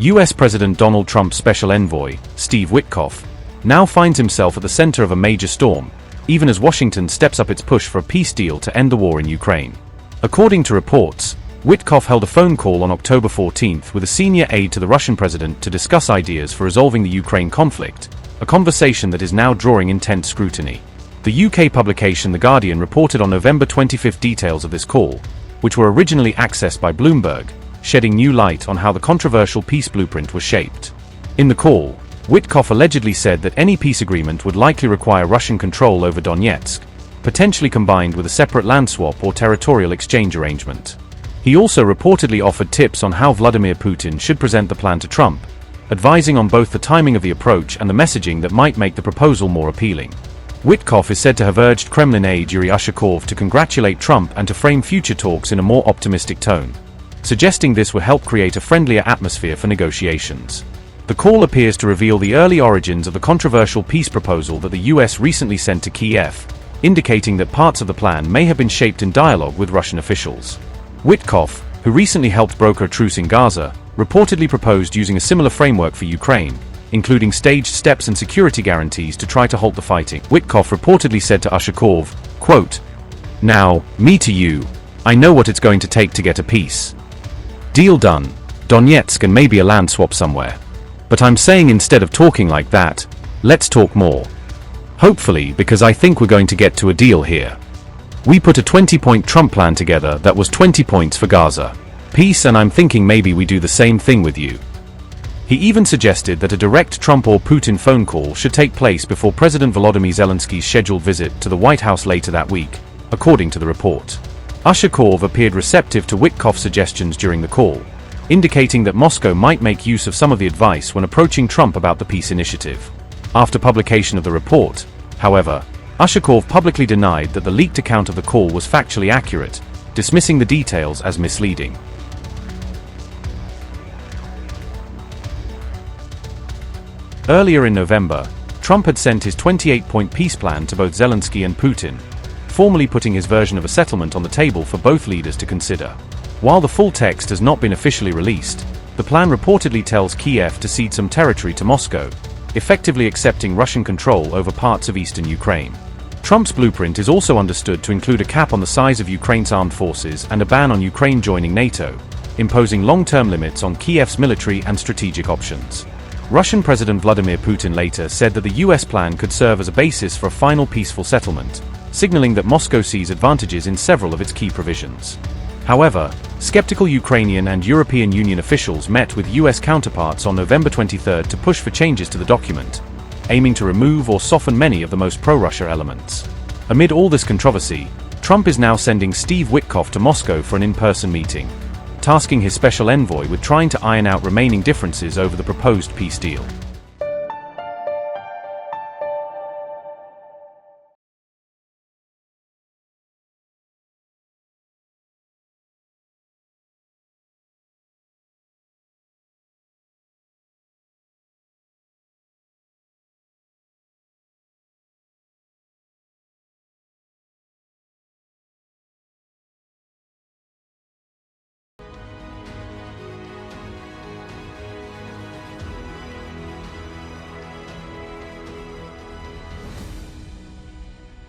US President Donald Trump's special envoy, Steve Witkoff, now finds himself at the center of a major storm, even as Washington steps up its push for a peace deal to end the war in Ukraine. According to reports, Witkoff held a phone call on October 14th with a senior aide to the Russian president to discuss ideas for resolving the Ukraine conflict, a conversation that is now drawing intense scrutiny. The UK publication The Guardian reported on November 25th details of this call, which were originally accessed by Bloomberg, shedding new light on how the controversial peace blueprint was shaped. In the call, Witkoff allegedly said that any peace agreement would likely require Russian control over Donetsk, potentially combined with a separate land swap or territorial exchange arrangement. He also reportedly offered tips on how Vladimir Putin should present the plan to Trump, advising on both the timing of the approach and the messaging that might make the proposal more appealing. Witkoff is said to have urged Kremlin aide Yuri Ushakov to congratulate Trump and to frame future talks in a more optimistic tone, suggesting this would help create a friendlier atmosphere for negotiations. The call appears to reveal the early origins of the controversial peace proposal that the US recently sent to Kiev, indicating that parts of the plan may have been shaped in dialogue with Russian officials. Witkoff, who recently helped broker a truce in Gaza, reportedly proposed using a similar framework for Ukraine, including staged steps and security guarantees to try to halt the fighting. Witkoff reportedly said to Ushakov, quote, "Now, me to you, I know what it's going to take to get a peace deal done, Donetsk and maybe a land swap somewhere. But I'm saying instead of talking like that, let's talk more. Hopefully, because I think we're going to get to a deal here. We put a 20-point Trump plan together that was 20 points for Gaza. Peace, and I'm thinking maybe we do the same thing with you." He even suggested that a direct Trump or Putin phone call should take place before President Volodymyr Zelensky's scheduled visit to the White House later that week, according to the report. Ushakov appeared receptive to Witkoff's suggestions during the call, indicating that Moscow might make use of some of the advice when approaching Trump about the peace initiative. After publication of the report, however, Ushakov publicly denied that the leaked account of the call was factually accurate, dismissing the details as misleading. Earlier in November, Trump had sent his 28-point peace plan to both Zelensky and Putin, formally putting his version of a settlement on the table for both leaders to consider. While the full text has not been officially released, the plan reportedly tells Kiev to cede some territory to Moscow, effectively accepting Russian control over parts of eastern Ukraine. Trump's blueprint is also understood to include a cap on the size of Ukraine's armed forces and a ban on Ukraine joining NATO, imposing long-term limits on Kiev's military and strategic options. Russian President Vladimir Putin later said that the US plan could serve as a basis for a final peaceful settlement, signaling that Moscow sees advantages in several of its key provisions. However, skeptical Ukrainian and European Union officials met with US counterparts on November 23 to push for changes to the document, aiming to remove or soften many of the most pro-Russia elements. Amid all this controversy, Trump is now sending Steve Witkoff to Moscow for an in-person meeting, tasking his special envoy with trying to iron out remaining differences over the proposed peace deal.